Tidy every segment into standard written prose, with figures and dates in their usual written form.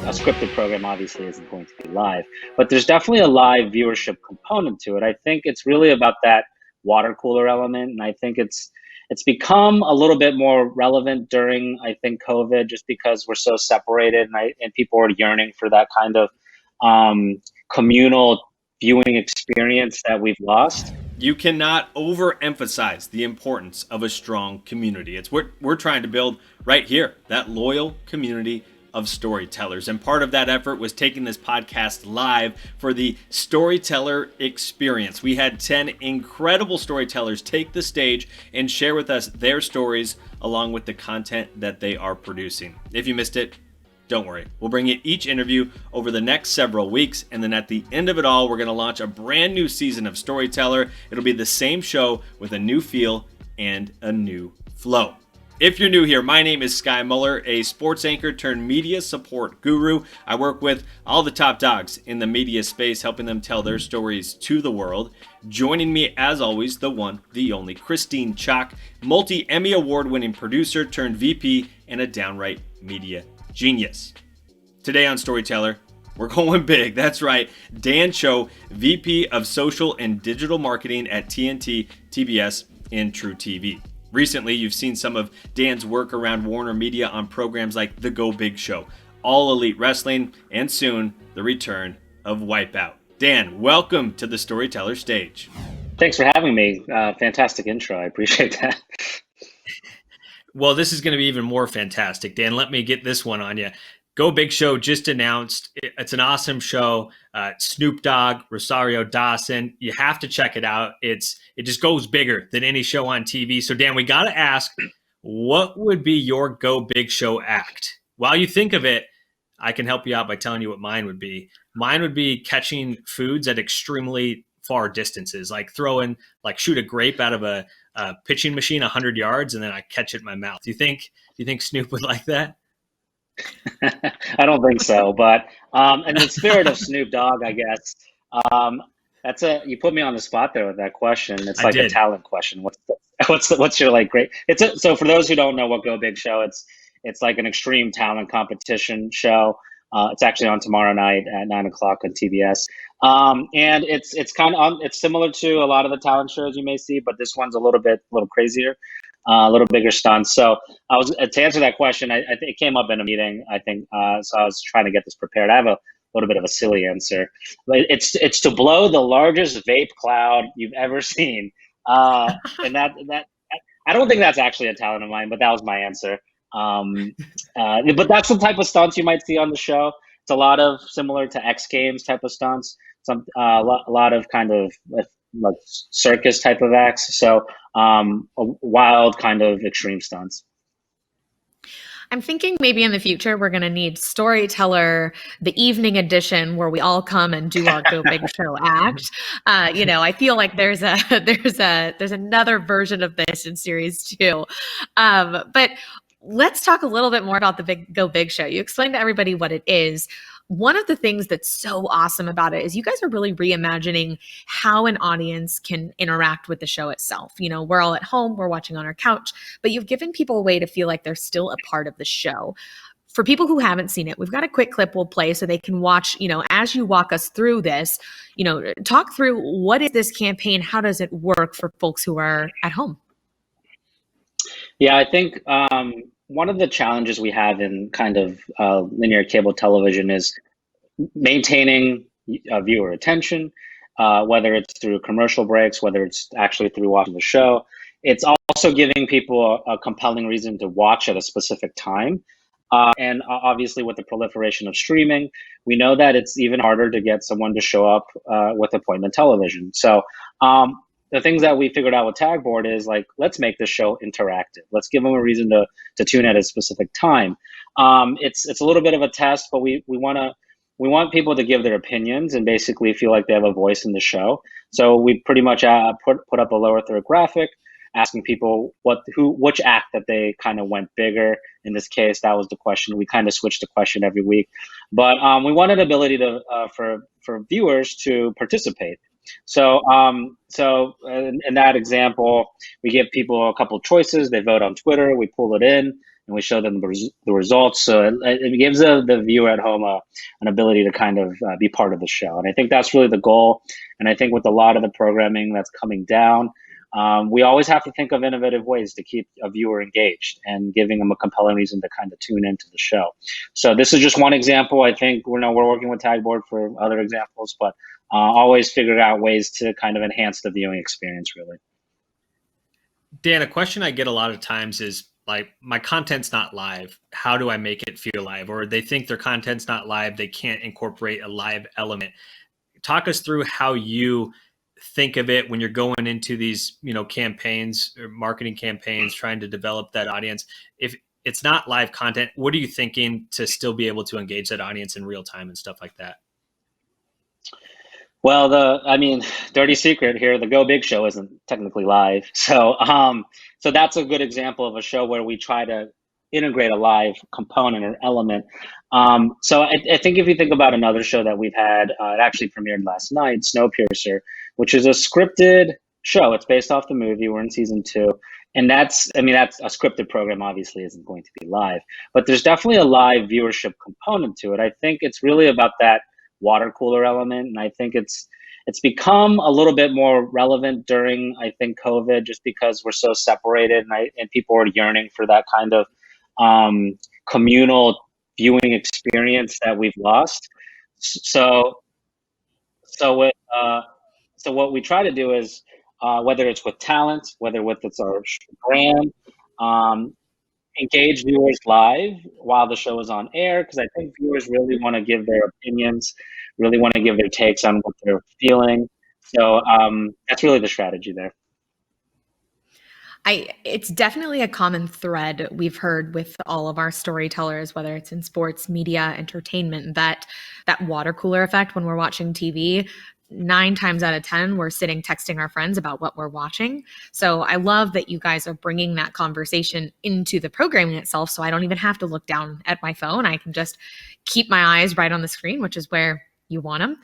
a scripted program obviously isn't going to be live, but there's definitely a live viewership component to it. I think it's really about that water cooler element, and I think it's become a little bit more relevant during, I think, COVID, just because we're so separated, and people are yearning for that kind of communal viewing experience that we've lost. You cannot overemphasize the importance of a strong community. It's what we're trying to build right here, that loyal community of storytellers. And part of that effort was taking this podcast live for the Storyteller Experience. We had 10 incredible storytellers take the stage and share with us their stories along with the content that they are producing. If you missed it, don't worry. We'll bring you each interview over the next several weeks, and then at the end of it all, we're going to launch a brand new season of Storyteller. It'll be the same show with a new feel and a new flow. If you're new here, my name is Sky Muller, a sports anchor turned media support guru. I work with all the top dogs in the media space, helping them tell their stories to the world. Joining me, as always, the one, the only, Christine Chalk, multi-Emmy award-winning producer turned VP and a downright media genius. Today on Storyteller, we're going big. That's right. Dan Cho, VP of Social and Digital Marketing at TNT, TBS, and TruTV. Recently, you've seen some of Dan's work around WarnerMedia on programs like The Go Big Show, All Elite Wrestling, and soon, the return of Wipeout. Dan, welcome to the Storyteller Stage. Thanks for having me. Fantastic intro. I appreciate that. Well, this is going to be even more fantastic. Dan, let me get this one on you. Go Big Show just announced. It's an awesome show. Snoop Dogg, Rosario Dawson. You have to check it out. It just goes bigger than any show on TV. So, Dan, we got to ask, what would be your Go Big Show act? While you think of it, I can help you out by telling you what mine would be. Mine would be catching foods at extremely far distances, like shoot a grape out of a pitching machine 100 yards, and then I catch it in my mouth. Do you think Snoop would like that? I don't think so, but in the spirit of Snoop Dogg, I guess, you put me on the spot there with that question. It's like a talent question. What's your great? So for those who don't know what Go Big Show, it's like an extreme talent competition show. It's actually on tomorrow night at 9 o'clock on TBS. And it's similar to a lot of the talent shows you may see, but this one's a little crazier, a little bigger stunts. So to answer that question, I think it came up in a meeting, I think, so I was trying to get this prepared. I have a little bit of a silly answer, but it's to blow the largest vape cloud you've ever seen. And that I don't think that's actually a talent of mine, but that was my answer. But that's the type of stunts you might see on the show. It's a lot of similar to X Games type of stunts. A lot of kind of like circus type of acts. So a wild kind of extreme stunts. I'm thinking maybe in the future we're going to need Storyteller, the evening edition, where we all come and do our Go Big Show act. I feel like there's another version of this in series 2. But let's talk a little bit more about the Go Big Show. You explained to everybody what it is. One of the things that's so awesome about it is you guys are really reimagining how an audience can interact with the show itself. We're all at home, we're watching on our couch, but you've given people a way to feel like they're still a part of the show. For people who haven't seen it, we've got a quick clip we'll play so they can watch, as you walk us through this, talk through what is this campaign? How does it work for folks who are at home? Yeah, I think one of the challenges we have in kind of linear cable television is maintaining viewer attention, whether it's through commercial breaks, whether it's actually through watching the show. It's also giving people a compelling reason to watch at a specific time. And obviously with the proliferation of streaming, we know that it's even harder to get someone to show up with appointment television. So the things that we figured out with Tagboard is let's make this show interactive. Let's give them a reason to tune at a specific time. It's a little bit of a test, but we want people to give their opinions and basically feel like they have a voice in the show. So we pretty much put up a lower third graphic asking people which act that they kind of went bigger. In this case, that was the question. We kind of switched the question every week, but we wanted ability to for viewers to participate. In that example, we give people a couple choices. They vote on Twitter. We pull it in and we show them the results. So it gives the viewer at home an ability to kind of be part of the show. And I think that's really the goal. And I think with a lot of the programming that's coming down, we always have to think of innovative ways to keep a viewer engaged and giving them a compelling reason to kind of tune into the show. So this is just one example. I think we're working with Tagboard for other examples, but always figure out ways to kind of enhance the viewing experience, really. Dan, a question I get a lot of times is like, my content's not live. How do I make it feel live? Or they think their content's not live. They can't incorporate a live element. Talk us through how you think of it when you're going into these, campaigns or marketing campaigns, trying to develop that audience. If it's not live content, what are you thinking to still be able to engage that audience in real time and stuff like that? Well, dirty secret here, the Go Big show isn't technically live. So that's a good example of a show where we try to integrate a live component or element. So I think if you think about another show that we've had, it actually premiered last night, Snowpiercer, which is a scripted show. It's based off the movie. We're in season 2. And that's a scripted program, obviously isn't going to be live, but there's definitely a live viewership component to it. I think it's really about that water cooler element. And I think it's become a little bit more relevant during, I think, COVID, just because we're so separated and people are yearning for that kind of communal viewing experience that we've lost. So what we try to do is, whether it's with talent, whether it's our brand, engage viewers live while the show is on air, because I think viewers really want to give their opinions, really want to give their takes on what they're feeling. So that's really the strategy there. It's definitely a common thread we've heard with all of our storytellers, whether it's in sports, media, entertainment, that water cooler effect when we're watching TV. 9 times out of 10, we're sitting texting our friends about what we're watching. So I love that you guys are bringing that conversation into the programming itself. So I don't even have to look down at my phone. I can just keep my eyes right on the screen, which is where you want them.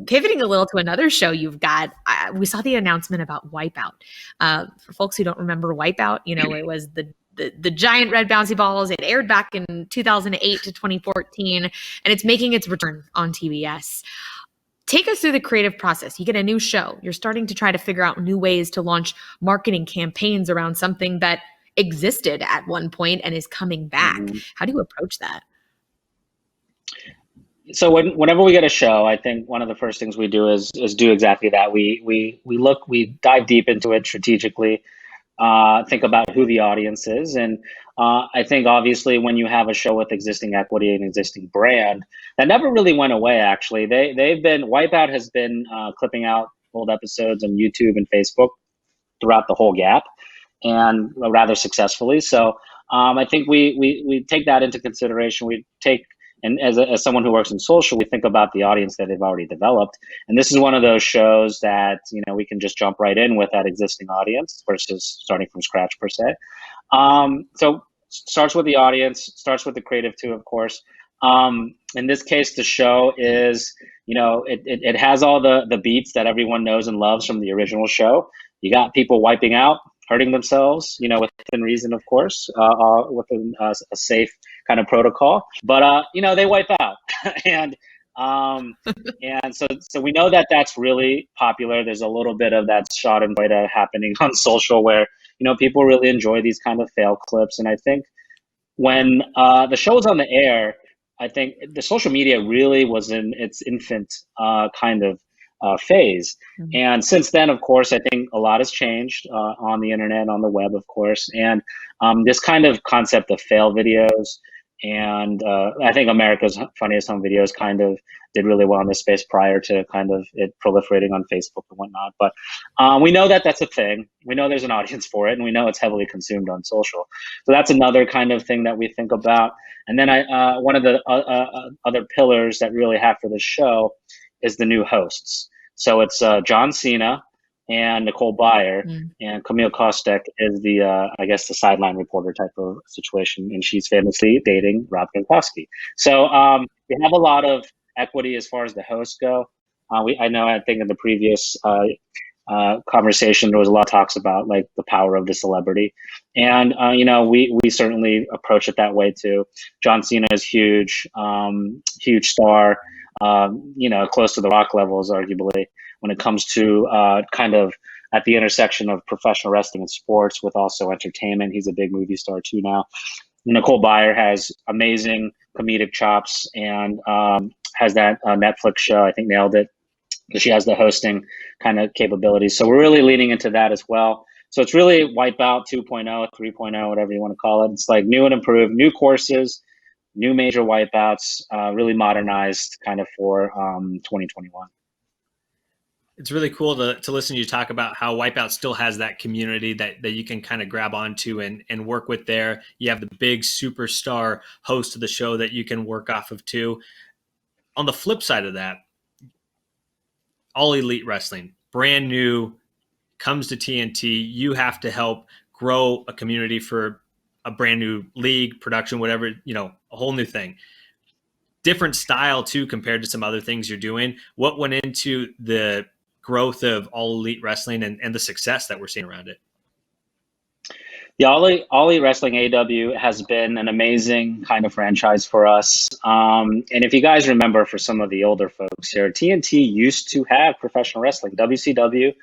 Pivoting a little to another show you've got, we saw the announcement about Wipeout. For folks who don't remember Wipeout, it was the giant red bouncy balls. It aired back in 2008 to 2014, and it's making its return on TBS. Take us through the creative process. You get a new show. You're starting to try to figure out new ways to launch marketing campaigns around something that existed at one point and is coming back. Mm-hmm. How do you approach that? So whenever we get a show, I think one of the first things we do is do exactly that. We dive deep into it strategically, think about who the audience is. And I think obviously when you have a show with existing equity and existing brand, that never really went away, actually. Wipeout has been clipping out old episodes on YouTube and Facebook throughout the whole gap, and rather successfully. So I think we take that into consideration. And as someone who works in social, we think about the audience that they've already developed. And this is one of those shows that, we can just jump right in with that existing audience versus starting from scratch per se. So starts with the audience, starts with the creative too, of course. In this case, the show is, it has all the beats that everyone knows and loves from the original show. You got people wiping out, hurting themselves, within reason, of course, within a safe kind of protocol. But they wipe out, and so we know that that's really popular. There's a little bit of that shot and bite happening on social, where people really enjoy these kind of fail clips. And I think when the show was on the air, I think the social media really was in its infant kind of phase. Mm-hmm. And since then, of course, I think a lot has changed on the internet, on the web, of course. And this kind of concept of fail videos, and I think America's Funniest Home Videos kind of did really well in this space prior to kind of it proliferating on Facebook and whatnot. But we know that that's a thing. We know there's an audience for it, and we know it's heavily consumed on social. So that's another kind of thing that we think about. And then one of the other pillars that really have for the show is the new hosts. So it's John Cena and Nicole Byer, and Camille Kostek is the sideline reporter type of situation, and she's famously dating Rob Gronkowski. So we have a lot of equity as far as the hosts go. I think in the previous conversation, there was a lot of talks about like the power of the celebrity, and we certainly approach it that way too. John Cena is huge, huge star, close to the Rock levels, arguably, when it comes to kind of at the intersection of professional wrestling and sports with also entertainment. He's a big movie star too now. Nicole Byer has amazing comedic chops and has that Netflix show. I think nailed it because she has the hosting kind of capabilities. So we're really leaning into that as well. So it's really Wipeout 2.0, 3.0, whatever you want to call it. It's like new and improved, new courses, new major wipeouts, really modernized kind of for 2021. It's really cool to listen to you talk about how Wipeout still has that community that you can kind of grab onto and work with there. You have the big superstar host of the show that you can work off of too. On the flip side of that, All Elite Wrestling, brand new, comes to TNT. You have to help grow a community for a brand new league, production, whatever, a whole new thing. Different style too compared to some other things you're doing. What went into the growth of All Elite Wrestling and the success that we're seeing around it? Yeah, All Elite Wrestling AEW has been an amazing kind of franchise for us. And if you guys remember, for some of the older folks here, TNT used to have professional wrestling, WCW.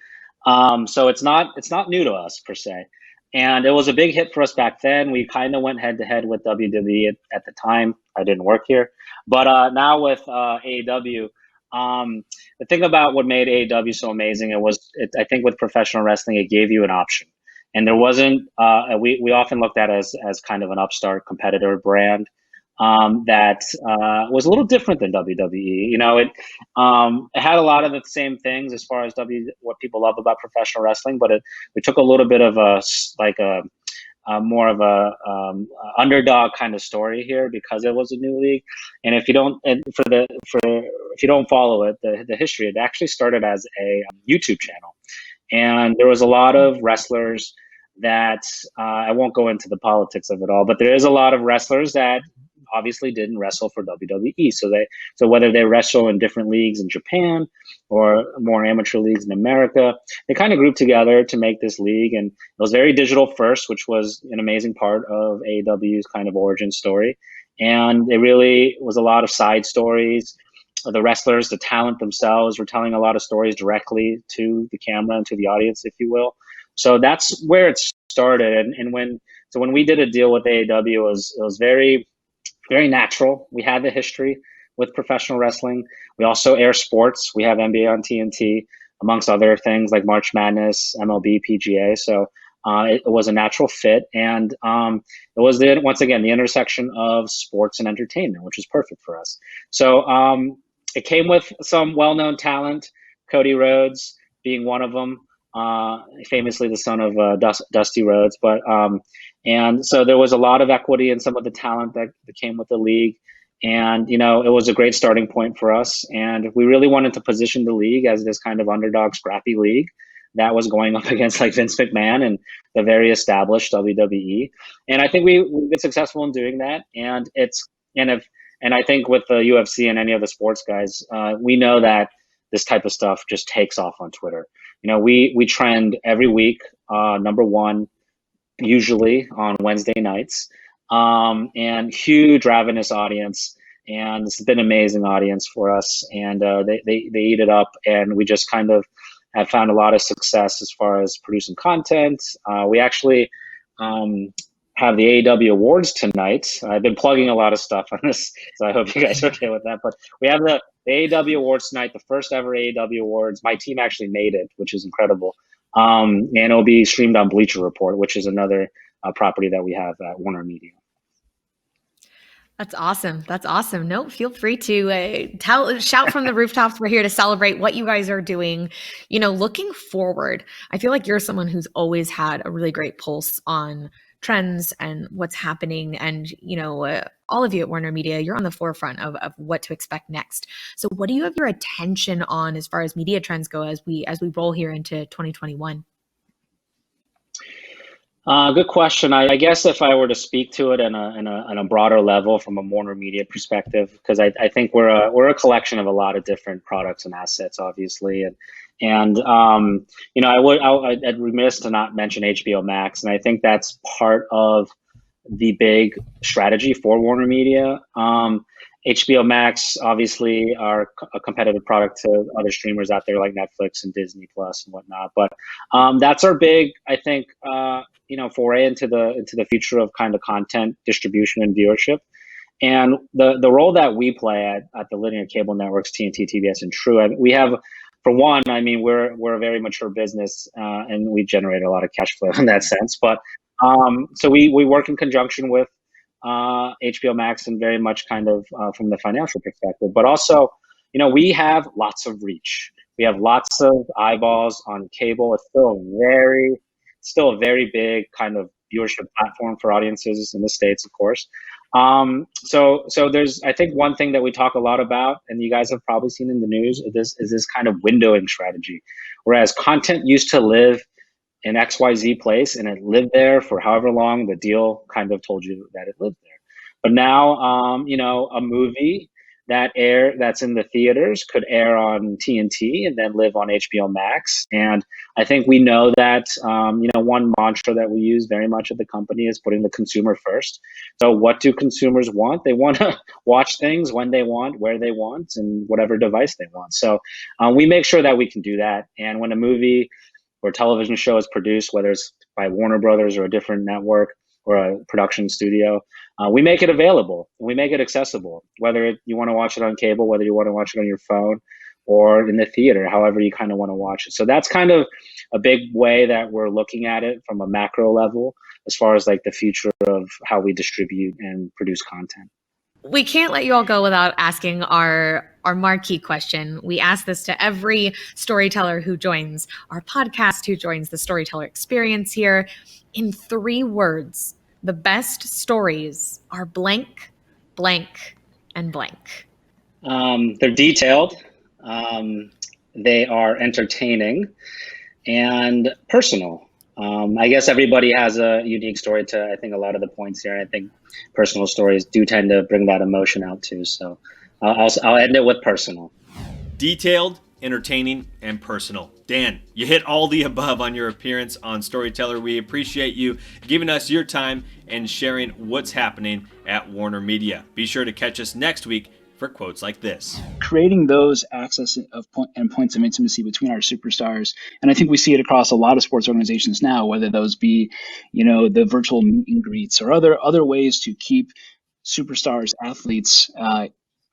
So it's not new to us per se. And it was a big hit for us back then. We kind of went head to head with WWE at the time. I didn't work here. But now with AEW, the thing about what made AEW so amazing, I think with professional wrestling, it gave you an option. And there wasn't, we often looked at it as kind of an upstart competitor brand that was a little different than WWE. It had a lot of the same things as far as what people love about professional wrestling, but we took a little bit of a more of a underdog kind of story here because it was a new league. And if you don't, if you don't follow it, the history, it actually started as a YouTube channel, and there was a lot of wrestlers that I won't go into the politics of it all, but there is a lot of wrestlers that obviously didn't wrestle for WWE. So whether they wrestle in different leagues in Japan or more amateur leagues in America, they kind of grouped together to make this league. And it was very digital first, which was an amazing part of AEW's kind of origin story. And it really was a lot of side stories. The wrestlers, the talent themselves, were telling a lot of stories directly to the camera and to the audience, if you will. So that's where it started. And when we did a deal with AEW, it was very, very natural. We had the history with professional wrestling. We also air sports. We have NBA on TNT, amongst other things like March Madness, MLB, PGA. So it was a natural fit. And it was, once again, the intersection of sports and entertainment, which is perfect for us. So it came with some well-known talent, Cody Rhodes being one of them. Famously the son of Dusty Rhodes, and so there was a lot of equity in some of the talent that came with the league, and it was a great starting point for us. And we really wanted to position the league as this kind of underdog, scrappy league that was going up against like Vince McMahon and the very established WWE. And I think we've been successful in doing that. And I think with the UFC and any of the sports guys, we know that this type of stuff just takes off on Twitter. We trend every week, number one, usually on Wednesday nights, and huge ravenous audience. And it's been an amazing audience for us, and they eat it up. And we just kind of have found a lot of success as far as producing content. We actually have the AEW Awards tonight. I've been plugging a lot of stuff on this, so I hope you guys are okay with that. But we have the AEW Awards tonight, the first ever AEW Awards. My team actually made it, which is incredible. And it'll be streamed on Bleacher Report, which is another property that we have at WarnerMedia. That's awesome. That's awesome. No, feel free to shout from the rooftops. We're here to celebrate what you guys are doing. Looking forward, I feel like you're someone who's always had a really great pulse on trends and what's happening. And, all of you at WarnerMedia, you're on the forefront of what to expect next. So what do you have your attention on as far as media trends go as we roll here into 2021? Good question. I guess if I were to speak to it in a broader level from a WarnerMedia perspective, because I think we're a collection of a lot of different products and assets, obviously, and I'd remiss to not mention HBO Max, and I think that's part of the big strategy for WarnerMedia. HBO Max obviously are a competitive product to other streamers out there like Netflix and Disney Plus and whatnot, but that's our big, I think, foray into the future of kind of content distribution and viewership. And the role that we play at the linear cable networks, TNT, TBS, and True, we have, for one, I mean, we're a very mature business, and we generate a lot of cash flow in that sense. But so we work in conjunction with HBO Max and very much kind of from the financial perspective, but also, we have lots of reach. We have lots of eyeballs on cable. It's still a very big kind of viewership platform for audiences in the States, of course. So there's, I think, one thing that we talk a lot about, and you guys have probably seen in the news, is this kind of windowing strategy. Whereas content used to live in XYZ place and it lived there for however long the deal kind of told you that it lived there. But now, a movie that's in the theaters could air on TNT and then live on HBO Max. And I think we know that, one mantra that we use very much at the company is putting the consumer first. So what do consumers want? They want to watch things when they want, where they want, and whatever device they want. So we make sure that we can do that. And when a movie or television show is produced, whether it's by Warner Brothers or a different network or a production studio, we make it available. We make it accessible, whether you want to watch it on cable, whether you want to watch it on your phone or in the theater, however you kind of want to watch it. So that's kind of a big way that we're looking at it from a macro level, as far as like the future of how we distribute and produce content. We can't let you all go without asking our marquee question. We ask this to every storyteller who joins our podcast, who joins the Storyteller Experience here. In 3 words, the best stories are blank, blank, and blank. They're detailed. They are entertaining and personal. I guess everybody has a unique story to, I think, a lot of the points here. I think personal stories do tend to bring that emotion out too. So I'll end it with personal. Detailed, entertaining, and personal. Dan, you hit all the above on your appearance on Storyteller. We appreciate you giving us your time and sharing what's happening at Warner Media. Be sure to catch us next week for quotes like this. Creating those access of points of intimacy between our superstars. And I think we see it across a lot of sports organizations now, whether those be, the virtual meet and greets or other ways to keep superstars, athletes,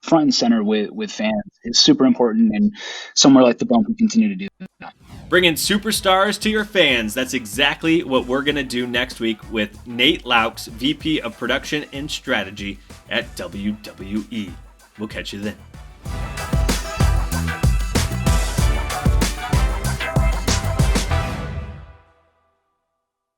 front and center with fans is super important, and somewhere like the Bump we continue to do that. Bringing superstars to your fans. That's exactly what we're going to do next week with Nate Laux, VP of Production and Strategy at WWE. We'll catch you then.